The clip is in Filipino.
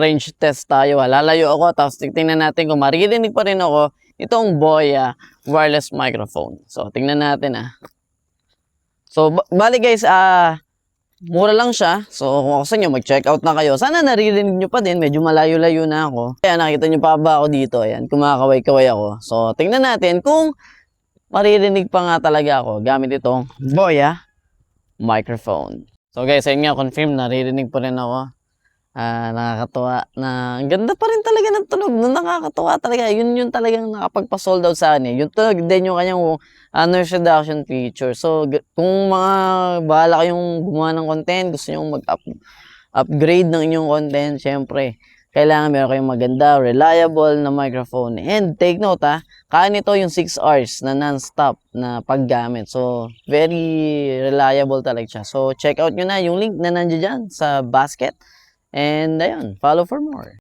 Range test tayo. Lalayo ako tapos tingnan natin kung maririnig pa rin ako itong Boya wireless microphone. So tingnan natin So bali guys, mura lang siya. So kung ako sa inyo, mag-check out na kayo. Sana naririnig nyo pa din. Medyo malayo-layo na ako. Kaya nakita nyo pa ba ako dito? Ayan, kumakaway-kaway ako. So tingnan natin kung maririnig pa nga talaga ako gamit itong Boya microphone. So guys, ayun nga, confirm, naririnig pa rin ako. Nakakatuwa na ang ganda pa rin talaga ng tunog. Nakakatuwa talaga. Yun talagang nakapagpa-sold out sa akin. Yung tunog din yung kanyang noise reduction feature. So kung bahala kayong gumawa ng content, gusto nyo mag-upgrade ng inyong content, syempre kailangan meron kayong maganda, reliable na microphone. And take note kaya nito yung 6 hours na non-stop na paggamit. So very reliable talaga siya. So check out nyo na yung link na nandiyan dyan sa basket. And ayun, follow for more.